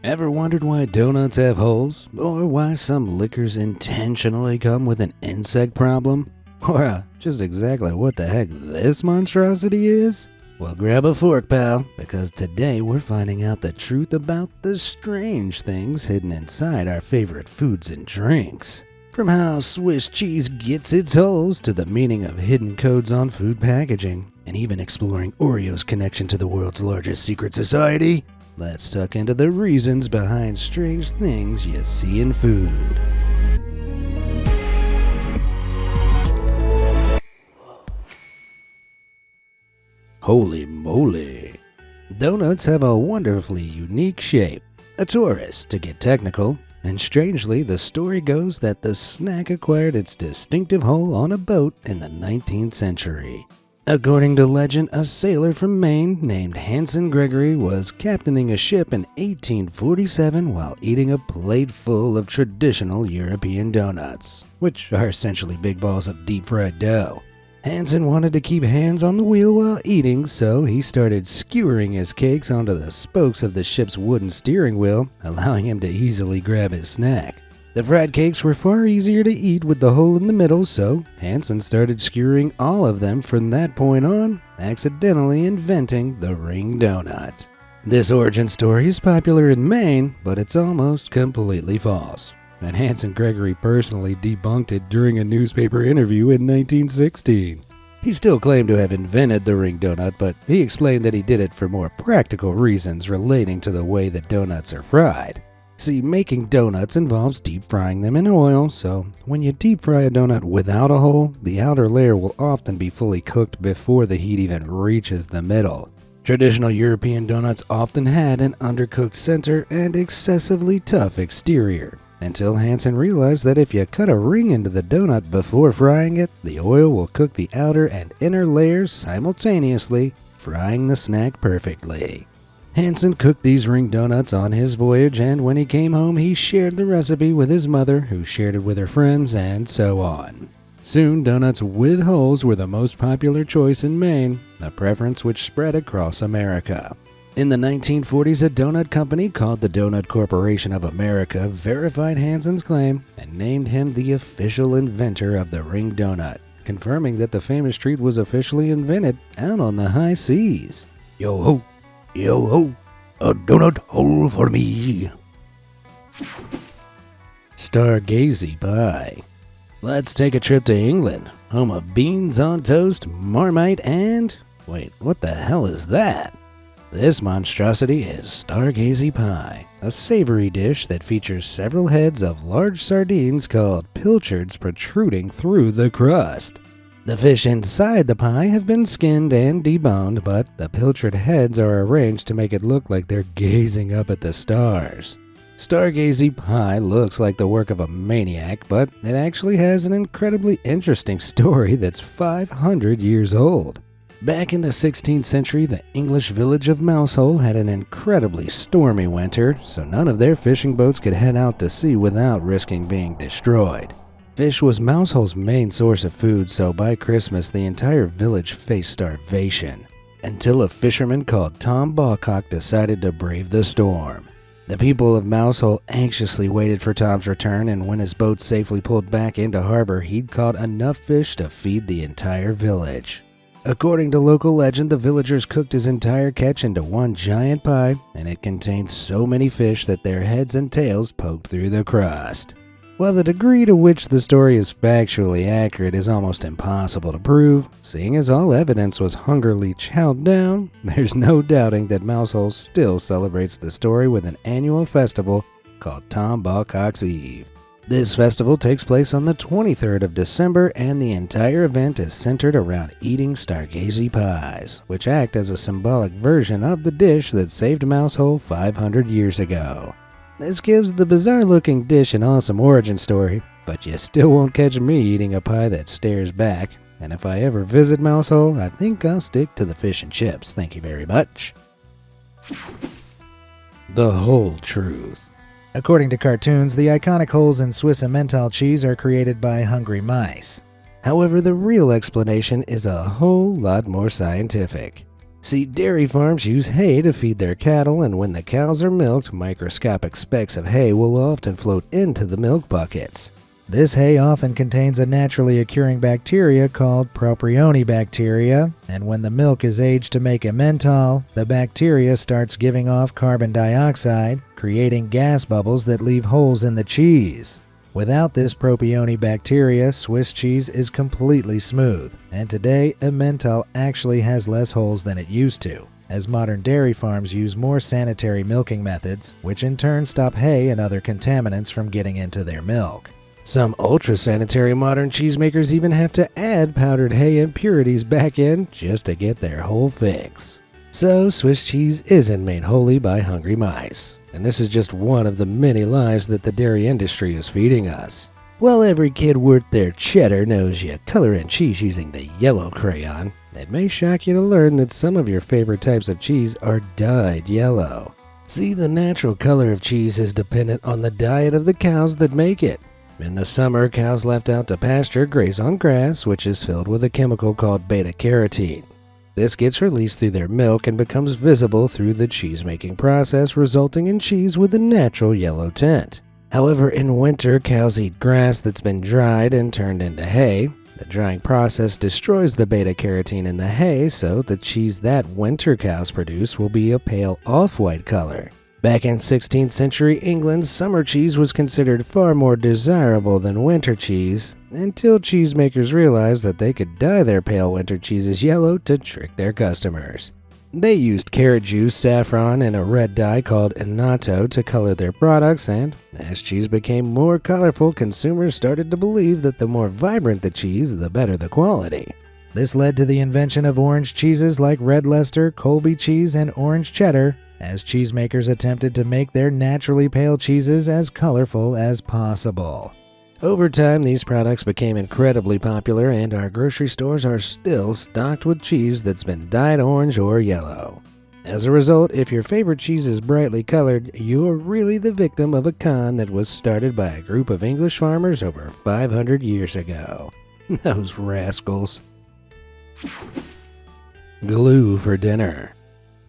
Ever wondered why donuts have holes? Or why some liquors intentionally come with an insect problem? Or just exactly what the heck this monstrosity is? Well, grab a fork, pal, because today we're finding out the truth about the strange things hidden inside our favorite foods and drinks. From how Swiss cheese gets its holes to the meaning of hidden codes on food packaging, and even exploring Oreo's connection to the world's largest secret society. Let's tuck into the reasons behind strange things you see in food. Holy moly! Donuts have a wonderfully unique shape, a torus to get technical, and strangely the story goes that the snack acquired its distinctive hole on a boat in the 19th century. According to legend, a sailor from Maine named Hanson Gregory was captaining a ship in 1847 while eating a plate full of traditional European donuts, which are essentially big balls of deep-fried dough. Hanson wanted to keep hands on the wheel while eating, so he started skewering his cakes onto the spokes of the ship's wooden steering wheel, allowing him to easily grab his snack. The fried cakes were far easier to eat with the hole in the middle, so Hanson started skewering all of them from that point on, accidentally inventing the ring donut. This origin story is popular in Maine, but it's almost completely false, and Hanson Gregory personally debunked it during a newspaper interview in 1916. He still claimed to have invented the ring donut, but he explained that he did it for more practical reasons relating to the way that donuts are fried. See, making donuts involves deep frying them in oil, so when you deep fry a donut without a hole, the outer layer will often be fully cooked before the heat even reaches the middle. Traditional European donuts often had an undercooked center and excessively tough exterior, until Hanson realized that if you cut a ring into the donut before frying it, the oil will cook the outer and inner layers simultaneously, frying the snack perfectly. Hanson cooked these ring donuts on his voyage, and when he came home he shared the recipe with his mother, who shared it with her friends, and so on. Soon donuts with holes were the most popular choice in Maine, a preference which spread across America. In the 1940s, a donut company called the Donut Corporation of America verified Hanson's claim and named him the official inventor of the ring donut, confirming that the famous treat was officially invented out on the high seas. Yo ho! Yo ho, a donut hole for me. Stargazy pie. Let's take a trip to England, home of beans on toast, Marmite, and... wait, what the hell is that? This monstrosity is Stargazy pie, a savory dish that features several heads of large sardines called pilchards protruding through the crust. The fish inside the pie have been skinned and deboned, but the pilchard heads are arranged to make it look like they're gazing up at the stars. Stargazy pie looks like the work of a maniac, but it actually has an incredibly interesting story that's 500 years old. Back in the 16th century, the English village of Mousehole had an incredibly stormy winter, so none of their fishing boats could head out to sea without risking being destroyed. Fish was Mousehole's main source of food, so by Christmas the entire village faced starvation, until a fisherman called Tom Bawcock decided to brave the storm. The people of Mousehole anxiously waited for Tom's return, and when his boat safely pulled back into harbor, he'd caught enough fish to feed the entire village. According to local legend, the villagers cooked his entire catch into one giant pie, and it contained so many fish that their heads and tails poked through the crust. While the degree to which the story is factually accurate is almost impossible to prove, seeing as all evidence was hungrily chowed down, there's no doubting that Mousehole still celebrates the story with an annual festival called Tom Bawcock's Eve. This festival takes place on the 23rd of December, and the entire event is centered around eating Stargazy pies, which act as a symbolic version of the dish that saved Mousehole 500 years ago. This gives the bizarre-looking dish an awesome origin story, but you still won't catch me eating a pie that stares back, and if I ever visit Mousehole, I think I'll stick to the fish and chips, thank you very much. The whole truth. According to cartoons, the iconic holes in Swiss Emmental cheese are created by hungry mice. However, the real explanation is a whole lot more scientific. See, dairy farms use hay to feed their cattle, and when the cows are milked, microscopic specks of hay will often float into the milk buckets. This hay often contains a naturally occurring bacteria called propionibacteria, and when the milk is aged to make emmental, the bacteria starts giving off carbon dioxide, creating gas bubbles that leave holes in the cheese. Without this propionibacteria, Swiss cheese is completely smooth, and today emmental actually has less holes than it used to, as modern dairy farms use more sanitary milking methods, which in turn stop hay and other contaminants from getting into their milk. Some ultra-sanitary modern cheesemakers even have to add powdered hay impurities back in just to get their whole fix. So, Swiss cheese isn't made wholly by hungry mice, and this is just one of the many lies that the dairy industry is feeding us. While every kid worth their cheddar knows you color in cheese using the yellow crayon, it may shock you to learn that some of your favorite types of cheese are dyed yellow. See, the natural color of cheese is dependent on the diet of the cows that make it. In the summer, cows left out to pasture graze on grass, which is filled with a chemical called beta-carotene. This gets released through their milk and becomes visible through the cheese-making process, resulting in cheese with a natural yellow tint. However, in winter, cows eat grass that's been dried and turned into hay. The drying process destroys the beta-carotene in the hay, so the cheese that winter cows produce will be a pale off-white color. Back in 16th century England, summer cheese was considered far more desirable than winter cheese, until cheesemakers realized that they could dye their pale winter cheeses yellow to trick their customers. They used carrot juice, saffron, and a red dye called annatto to color their products, and as cheese became more colorful, consumers started to believe that the more vibrant the cheese, the better the quality. This led to the invention of orange cheeses like Red Leicester, Colby cheese, and orange cheddar, as cheesemakers attempted to make their naturally pale cheeses as colorful as possible. Over time, these products became incredibly popular, and our grocery stores are still stocked with cheese that's been dyed orange or yellow. As a result, if your favorite cheese is brightly colored, you're really the victim of a con that was started by a group of English farmers over 500 years ago. Those rascals. Glue for dinner.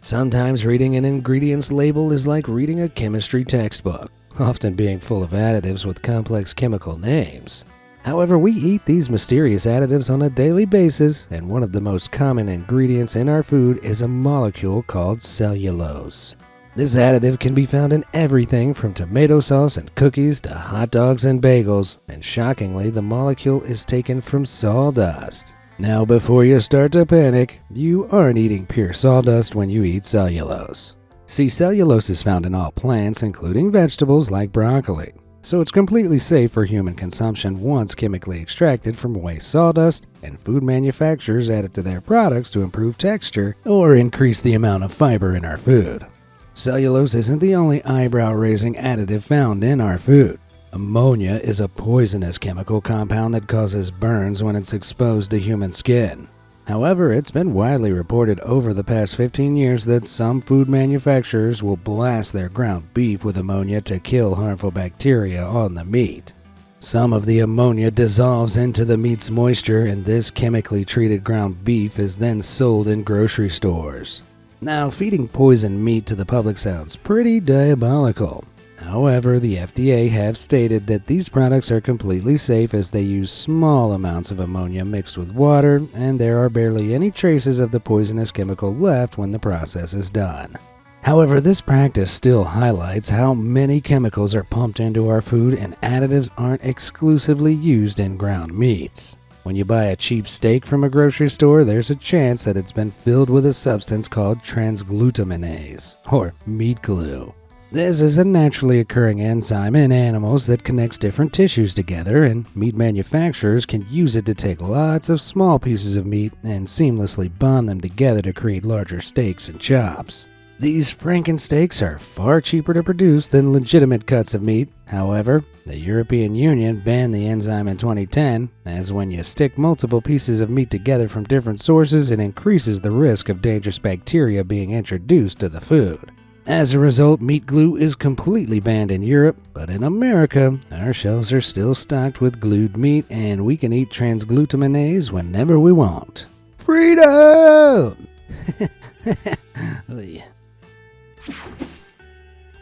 Sometimes reading an ingredients label is like reading a chemistry textbook, often being full of additives with complex chemical names. However, we eat these mysterious additives on a daily basis, and one of the most common ingredients in our food is a molecule called cellulose. This additive can be found in everything from tomato sauce and cookies to hot dogs and bagels, and shockingly, the molecule is taken from sawdust. Now, before you start to panic, you aren't eating pure sawdust when you eat cellulose. See, cellulose is found in all plants, including vegetables like broccoli, so it's completely safe for human consumption once chemically extracted from waste sawdust, and food manufacturers add it to their products to improve texture or increase the amount of fiber in our food. Cellulose isn't the only eyebrow-raising additive found in our food. Ammonia is a poisonous chemical compound that causes burns when it's exposed to human skin. However, it's been widely reported over the past 15 years that some food manufacturers will blast their ground beef with ammonia to kill harmful bacteria on the meat. Some of the ammonia dissolves into the meat's moisture, and this chemically treated ground beef is then sold in grocery stores. Now, feeding poisoned meat to the public sounds pretty diabolical. However, the FDA have stated that these products are completely safe as they use small amounts of ammonia mixed with water, and there are barely any traces of the poisonous chemical left when the process is done. However, this practice still highlights how many chemicals are pumped into our food, and additives aren't exclusively used in ground meats. When you buy a cheap steak from a grocery store, there's a chance that it's been filled with a substance called transglutaminase, or meat glue. This is a naturally occurring enzyme in animals that connects different tissues together, and meat manufacturers can use it to take lots of small pieces of meat and seamlessly bond them together to create larger steaks and chops. These Frankensteaks are far cheaper to produce than legitimate cuts of meat. However, the European Union banned the enzyme in 2010, as when you stick multiple pieces of meat together from different sources, it increases the risk of dangerous bacteria being introduced to the food. As a result, meat glue is completely banned in Europe, but in America, our shelves are still stocked with glued meat, and we can eat transglutaminase whenever we want. Freedom!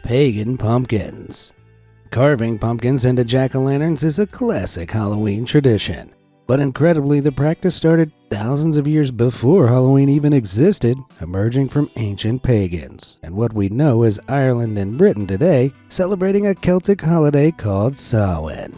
Pagan pumpkins. Carving pumpkins into jack-o'-lanterns is a classic Halloween tradition. But incredibly, the practice started thousands of years before Halloween even existed, emerging from ancient pagans, and what we know as Ireland and Britain today, celebrating a Celtic holiday called Samhain.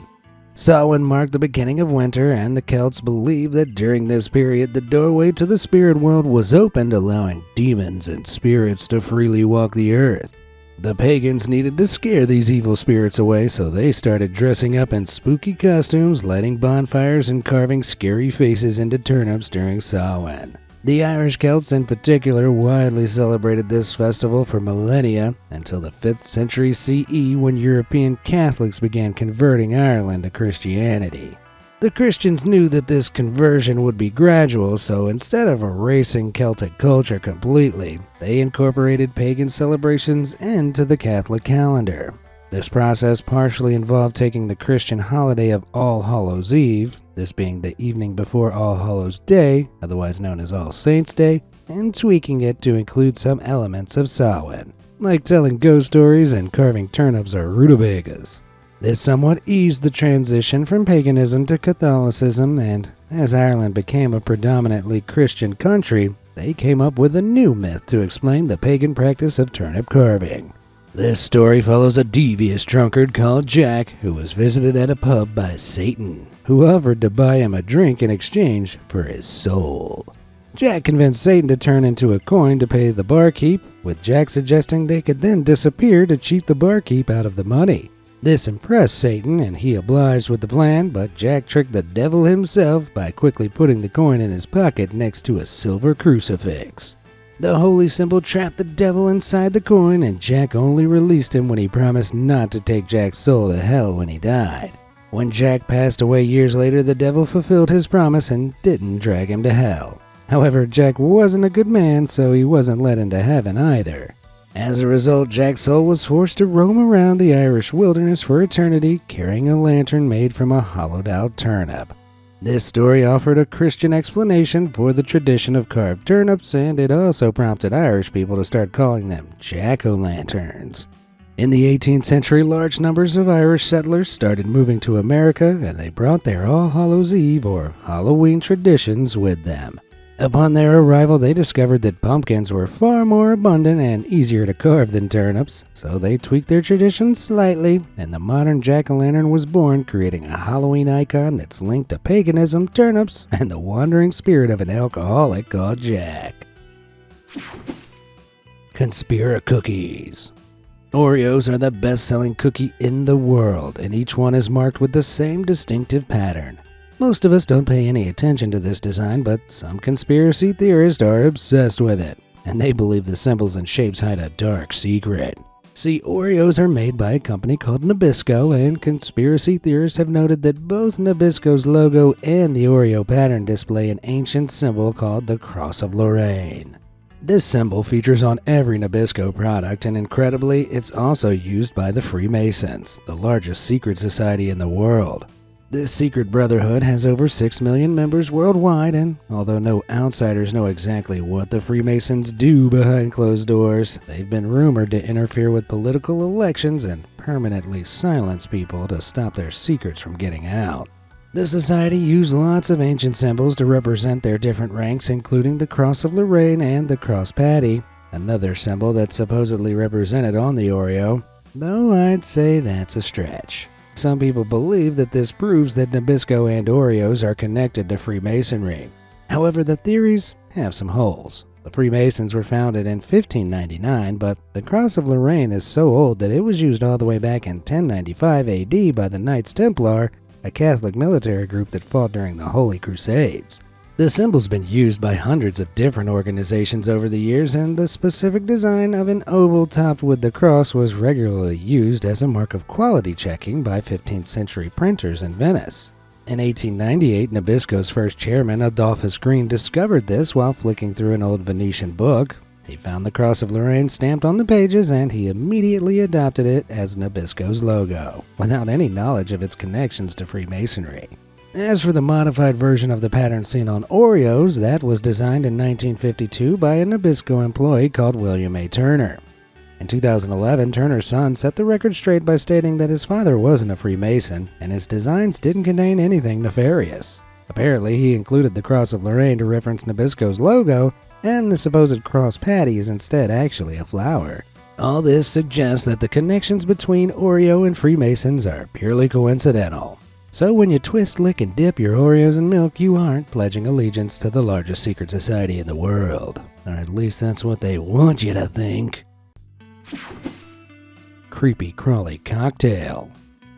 Samhain marked the beginning of winter, and the Celts believed that during this period the doorway to the spirit world was opened, allowing demons and spirits to freely walk the earth. The pagans needed to scare these evil spirits away, so they started dressing up in spooky costumes, lighting bonfires, and carving scary faces into turnips during Samhain. The Irish Celts in particular widely celebrated this festival for millennia, until the 5th century CE, when European Catholics began converting Ireland to Christianity. The Christians knew that this conversion would be gradual, so instead of erasing Celtic culture completely, they incorporated pagan celebrations into the Catholic calendar. This process partially involved taking the Christian holiday of All Hallows' Eve, this being the evening before All Hallows' Day, otherwise known as All Saints' Day, and tweaking it to include some elements of Samhain, like telling ghost stories and carving turnips or rutabagas. This somewhat eased the transition from paganism to Catholicism, and as Ireland became a predominantly Christian country, they came up with a new myth to explain the pagan practice of turnip carving. This story follows a devious drunkard called Jack, who was visited at a pub by Satan, who offered to buy him a drink in exchange for his soul. Jack convinced Satan to turn into a coin to pay the barkeep, with Jack suggesting they could then disappear to cheat the barkeep out of the money. This impressed Satan, and he obliged with the plan, but Jack tricked the devil himself by quickly putting the coin in his pocket next to a silver crucifix. The holy symbol trapped the devil inside the coin, and Jack only released him when he promised not to take Jack's soul to hell when he died. When Jack passed away years later, the devil fulfilled his promise and didn't drag him to hell. However, Jack wasn't a good man, so he wasn't let into heaven either. As a result, Jack's soul was forced to roam around the Irish wilderness for eternity, carrying a lantern made from a hollowed-out turnip. This story offered a Christian explanation for the tradition of carved turnips, and it also prompted Irish people to start calling them jack-o'-lanterns. In the 18th century, large numbers of Irish settlers started moving to America, and they brought their All Hallows' Eve or Halloween traditions with them. Upon their arrival, they discovered that pumpkins were far more abundant and easier to carve than turnips, so they tweaked their traditions slightly, and the modern jack-o'-lantern was born, creating a Halloween icon that's linked to paganism, turnips, and the wandering spirit of an alcoholic called Jack. Conspira cookies. Oreos are the best-selling cookie in the world, and each one is marked with the same distinctive pattern. Most of us don't pay any attention to this design, but some conspiracy theorists are obsessed with it, and they believe the symbols and shapes hide a dark secret. See, Oreos are made by a company called Nabisco, and conspiracy theorists have noted that both Nabisco's logo and the Oreo pattern display an ancient symbol called the Cross of Lorraine. This symbol features on every Nabisco product, and incredibly, it's also used by the Freemasons, the largest secret society in the world. This secret brotherhood has over 6 million members worldwide, and although no outsiders know exactly what the Freemasons do behind closed doors, they've been rumored to interfere with political elections and permanently silence people to stop their secrets from getting out. The society used lots of ancient symbols to represent their different ranks, including the Cross of Lorraine and the Cross Patty, another symbol that's supposedly represented on the Oreo, though I'd say that's a stretch. Some people believe that this proves that Nabisco and Oreos are connected to Freemasonry. However, the theories have some holes. The Freemasons were founded in 1599, but the Cross of Lorraine is so old that it was used all the way back in 1095 AD by the Knights Templar, a Catholic military group that fought during the Holy Crusades. The symbol's been used by hundreds of different organizations over the years, and the specific design of an oval topped with the cross was regularly used as a mark of quality checking by 15th century printers in Venice. In 1898, Nabisco's first chairman, Adolphus Green, discovered this while flicking through an old Venetian book. He found the Cross of Lorraine stamped on the pages, and he immediately adopted it as Nabisco's logo, without any knowledge of its connections to Freemasonry. As for the modified version of the pattern seen on Oreos, that was designed in 1952 by a Nabisco employee called William A. Turner. In 2011, Turner's son set the record straight by stating that his father wasn't a Freemason, and his designs didn't contain anything nefarious. Apparently, he included the Cross of Lorraine to reference Nabisco's logo, and the supposed cross patty is instead actually a flower. All this suggests that the connections between Oreo and Freemasons are purely coincidental. So when you twist, lick, and dip your Oreos in milk, you aren't pledging allegiance to the largest secret society in the world. Or at least that's what they want you to think. Creepy crawly cocktail.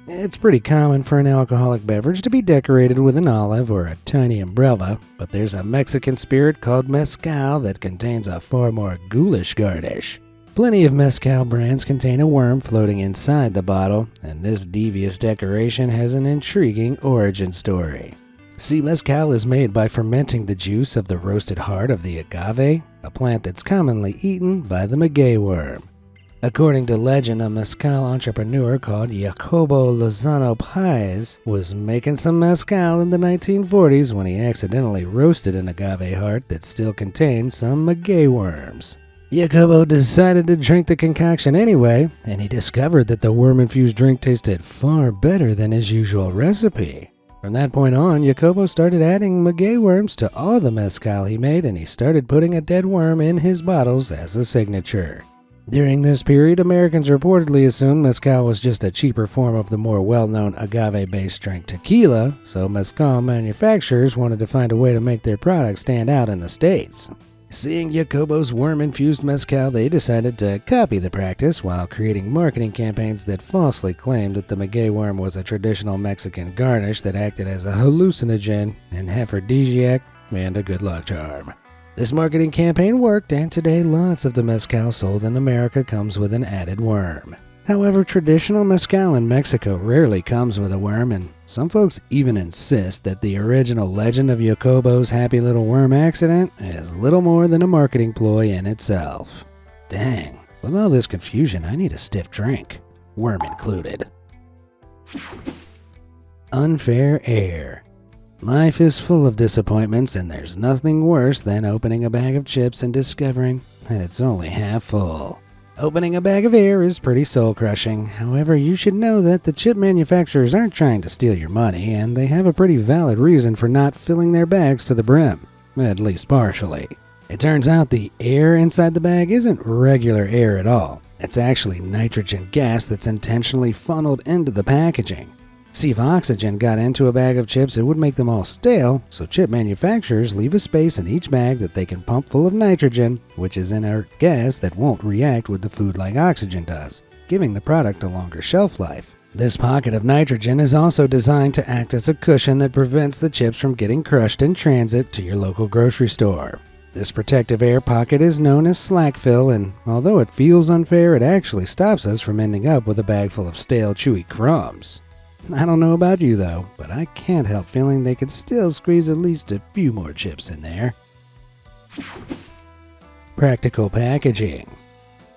It's pretty common for an alcoholic beverage to be decorated with an olive or a tiny umbrella, but there's a Mexican spirit called mezcal that contains a far more ghoulish garnish. Plenty of mezcal brands contain a worm floating inside the bottle, and this devious decoration has an intriguing origin story. See, mezcal is made by fermenting the juice of the roasted heart of the agave, a plant that's commonly eaten by the maguey worm. According to legend, a mezcal entrepreneur called Jacobo Lozano Páez was making some mezcal in the 1940s when he accidentally roasted an agave heart that still contained some maguey worms. Jacobo decided to drink the concoction anyway, and he discovered that the worm-infused drink tasted far better than his usual recipe. From that point on, Jacobo started adding maguey worms to all the mezcal he made, and he started putting a dead worm in his bottles as a signature. During this period, Americans reportedly assumed mezcal was just a cheaper form of the more well-known agave-based drink tequila, so mezcal manufacturers wanted to find a way to make their product stand out in the States. Seeing Jacobo's worm-infused mezcal, they decided to copy the practice while creating marketing campaigns that falsely claimed that the maguey worm was a traditional Mexican garnish that acted as a hallucinogen, an aphrodisiac, and a good luck charm. This marketing campaign worked, and today lots of the mezcal sold in America comes with an added worm. However, traditional mezcal in Mexico rarely comes with a worm, and some folks even insist that the original legend of Jacobo's happy little worm accident is little more than a marketing ploy in itself. Dang, with all this confusion, I need a stiff drink, worm included. Unfair air. Life is full of disappointments, and there's nothing worse than opening a bag of chips and discovering that it's only half full. Opening a bag of air is pretty soul-crushing. However, you should know that the chip manufacturers aren't trying to steal your money, and they have a pretty valid reason for not filling their bags to the brim, at least partially. It turns out the air inside the bag isn't regular air at all. It's actually nitrogen gas that's intentionally funneled into the packaging. See, if oxygen got into a bag of chips, it would make them all stale, so chip manufacturers leave a space in each bag that they can pump full of nitrogen, which is inert gas that won't react with the food like oxygen does, giving the product a longer shelf life. This pocket of nitrogen is also designed to act as a cushion that prevents the chips from getting crushed in transit to your local grocery store. This protective air pocket is known as slack fill, and although it feels unfair, it actually stops us from ending up with a bag full of stale, chewy crumbs. I don't know about you though, but I can't help feeling they could still squeeze at least a few more chips in there. Practical packaging.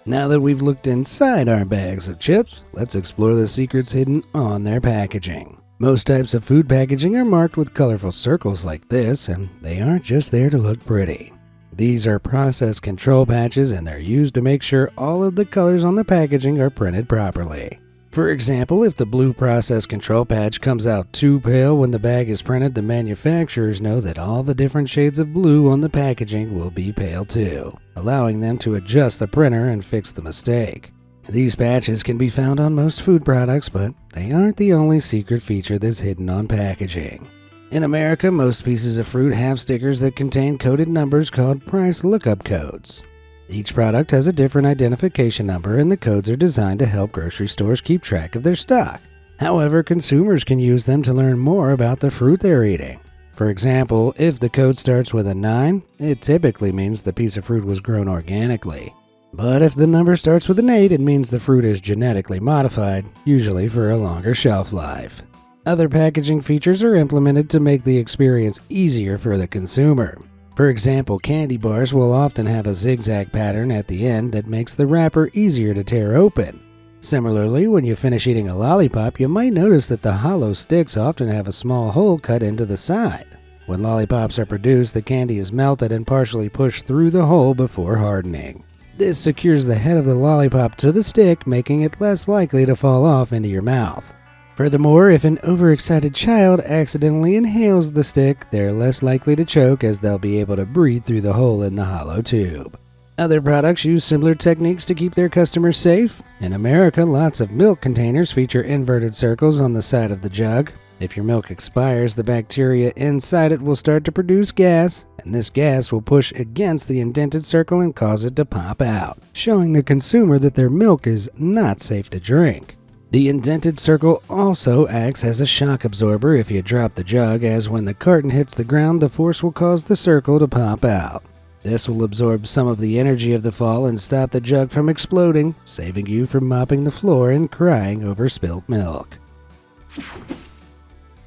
Now that we've looked inside our bags of chips, let's explore the secrets hidden on their packaging. Most types of food packaging are marked with colorful circles like this, and they aren't just there to look pretty. These are process control patches, and they're used to make sure all of the colors on the packaging are printed properly. For example, if the blue process control patch comes out too pale when the bag is printed, the manufacturers know that all the different shades of blue on the packaging will be pale too, allowing them to adjust the printer and fix the mistake. These patches can be found on most food products, but they aren't the only secret feature that's hidden on packaging. In America, most pieces of fruit have stickers that contain coded numbers called price lookup codes. Each product has a different identification number, and the codes are designed to help grocery stores keep track of their stock. However, consumers can use them to learn more about the fruit they're eating. For example, if the code starts with a 9, it typically means the piece of fruit was grown organically. But if the number starts with an 8, it means the fruit is genetically modified, usually for a longer shelf life. Other packaging features are implemented to make the experience easier for the consumer. For example, candy bars will often have a zigzag pattern at the end that makes the wrapper easier to tear open. Similarly, when you finish eating a lollipop, you might notice that the hollow sticks often have a small hole cut into the side. When lollipops are produced, the candy is melted and partially pushed through the hole before hardening. This secures the head of the lollipop to the stick, making it less likely to fall off into your mouth. Furthermore, if an overexcited child accidentally inhales the stick, they're less likely to choke as they'll be able to breathe through the hole in the hollow tube. Other products use similar techniques to keep their customers safe. In America, lots of milk containers feature inverted circles on the side of the jug. If your milk expires, the bacteria inside it will start to produce gas, and this gas will push against the indented circle and cause it to pop out, showing the consumer that their milk is not safe to drink. The indented circle also acts as a shock absorber if you drop the jug, as when the carton hits the ground, the force will cause the circle to pop out. This will absorb some of the energy of the fall and stop the jug from exploding, saving you from mopping the floor and crying over spilt milk.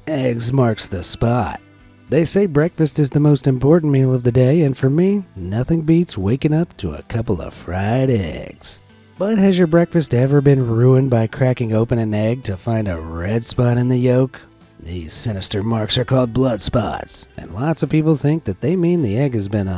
Eggs marks the spot. They say breakfast is the most important meal of the day, and for me, nothing beats waking up to a couple of fried eggs. But has your breakfast ever been ruined by cracking open an egg to find a red spot in the yolk? These sinister marks are called blood spots, and lots of people think that they mean the egg has been,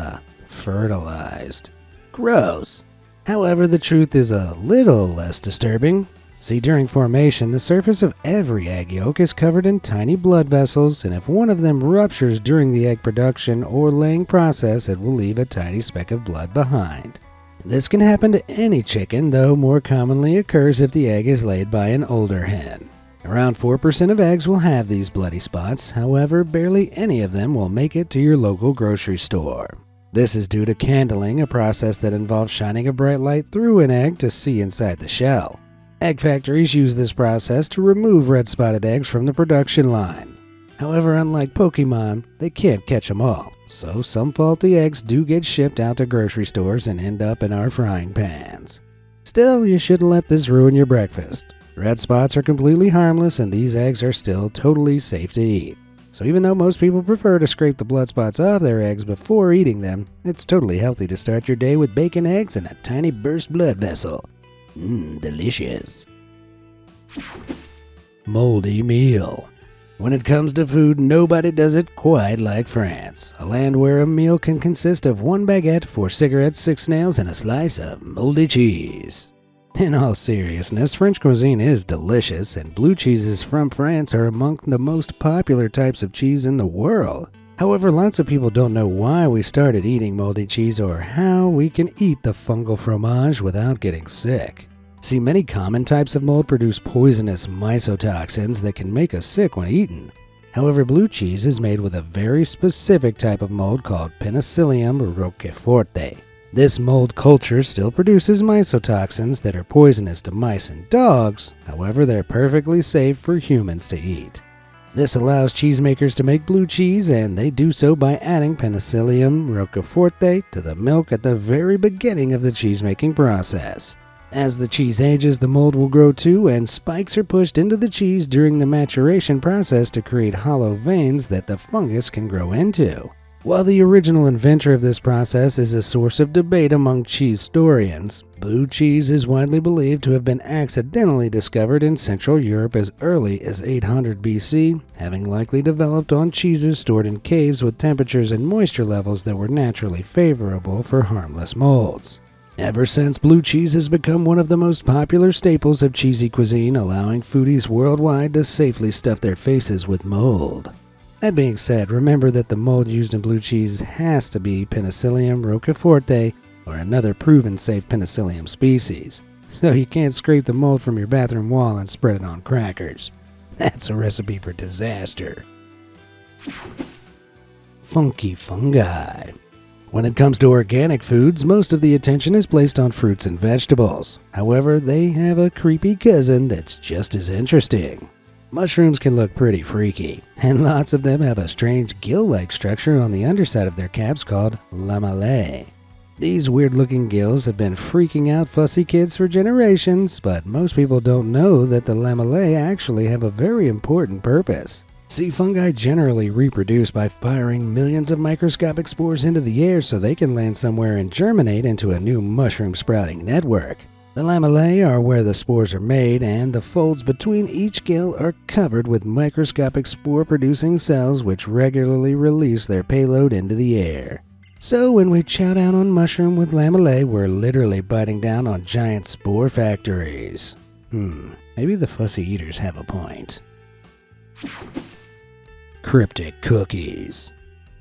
fertilized. Gross. However, the truth is a little less disturbing. See, during formation, the surface of every egg yolk is covered in tiny blood vessels, and if one of them ruptures during the egg production or laying process, it will leave a tiny speck of blood behind. This can happen to any chicken, though more commonly occurs if the egg is laid by an older hen. Around 4% of eggs will have these bloody spots, however, barely any of them will make it to your local grocery store. This is due to candling, a process that involves shining a bright light through an egg to see inside the shell. Egg factories use this process to remove red-spotted eggs from the production line. However, unlike Pokemon, they can't catch them all, so some faulty eggs do get shipped out to grocery stores and end up in our frying pans. Still, you shouldn't let this ruin your breakfast. Red spots are completely harmless, and these eggs are still totally safe to eat. So even though most people prefer to scrape the blood spots off their eggs before eating them, it's totally healthy to start your day with bacon, eggs, and a tiny burst blood vessel. Delicious. Moldy meal. When it comes to food, nobody does it quite like France, a land where a meal can consist of 1 baguette, 4 cigarettes, 6 snails, and a slice of moldy cheese. In all seriousness, French cuisine is delicious, and blue cheeses from France are among the most popular types of cheese in the world. However, lots of people don't know why we started eating moldy cheese or how we can eat the fungal fromage without getting sick. See, many common types of mold produce poisonous mycotoxins that can make us sick when eaten. However, blue cheese is made with a very specific type of mold called Penicillium roqueforti. This mold culture still produces mycotoxins that are poisonous to mice and dogs, however they're perfectly safe for humans to eat. This allows cheesemakers to make blue cheese, and they do so by adding Penicillium roqueforti to the milk at the very beginning of the cheesemaking process. As the cheese ages, the mold will grow too, and spikes are pushed into the cheese during the maturation process to create hollow veins that the fungus can grow into. While the original inventor of this process is a source of debate among cheese historians, blue cheese is widely believed to have been accidentally discovered in Central Europe as early as 800 BC, having likely developed on cheeses stored in caves with temperatures and moisture levels that were naturally favorable for harmless molds. Ever since, blue cheese has become one of the most popular staples of cheesy cuisine, allowing foodies worldwide to safely stuff their faces with mold. That being said, remember that the mold used in blue cheese has to be Penicillium roqueforti or another proven safe Penicillium species, so you can't scrape the mold from your bathroom wall and spread it on crackers. That's a recipe for disaster. Funky fungi. When it comes to organic foods, most of the attention is placed on fruits and vegetables. However, they have a creepy cousin that's just as interesting. Mushrooms can look pretty freaky, and lots of them have a strange gill-like structure on the underside of their caps called lamellae. These weird-looking gills have been freaking out fussy kids for generations, but most people don't know that the lamellae actually have a very important purpose. See, fungi generally reproduce by firing millions of microscopic spores into the air so they can land somewhere and germinate into a new mushroom sprouting network. The lamellae are where the spores are made, and the folds between each gill are covered with microscopic spore-producing cells which regularly release their payload into the air. So when we chow down on mushroom with lamellae, we're literally biting down on giant spore factories. Maybe the fussy eaters have a point. Cryptic cookies.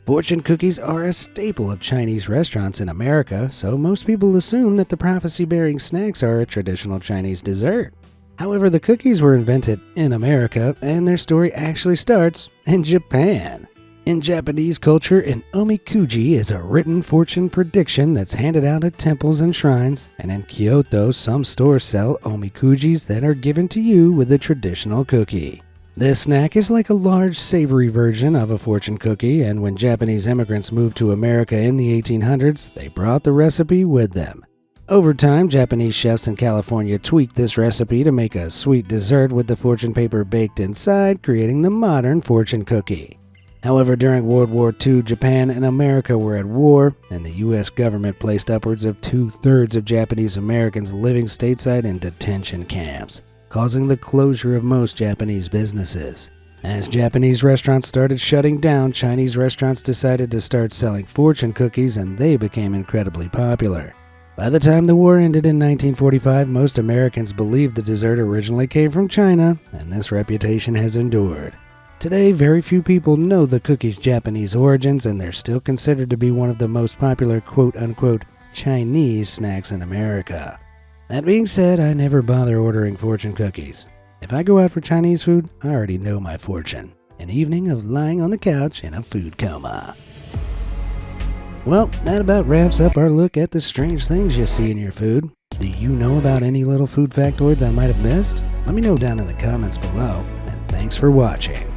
Fortune cookies are a staple of Chinese restaurants in America, so most people assume that the prophecy-bearing snacks are a traditional Chinese dessert. However, the cookies were invented in America, and their story actually starts in Japan. In Japanese culture, an omikuji is a written fortune prediction that's handed out at temples and shrines, and in Kyoto, some stores sell omikujis that are given to you with a traditional cookie. This snack is like a large, savory version of a fortune cookie, and when Japanese immigrants moved to America in the 1800s, they brought the recipe with them. Over time, Japanese chefs in California tweaked this recipe to make a sweet dessert with the fortune paper baked inside, creating the modern fortune cookie. However, during World War II, Japan and America were at war, and the U.S. government placed upwards of 2/3 of Japanese Americans living stateside in detention camps, causing the closure of most Japanese businesses. As Japanese restaurants started shutting down, Chinese restaurants decided to start selling fortune cookies, and they became incredibly popular. By the time the war ended in 1945, most Americans believed the dessert originally came from China, and this reputation has endured. Today, very few people know the cookie's Japanese origins, and they're still considered to be one of the most popular quote-unquote Chinese snacks in America. That being said, I never bother ordering fortune cookies. If I go out for Chinese food, I already know my fortune. An evening of lying on the couch in a food coma. Well, that about wraps up our look at the strange things you see in your food. Do you know about any little food factoids I might have missed? Let me know down in the comments below, and thanks for watching.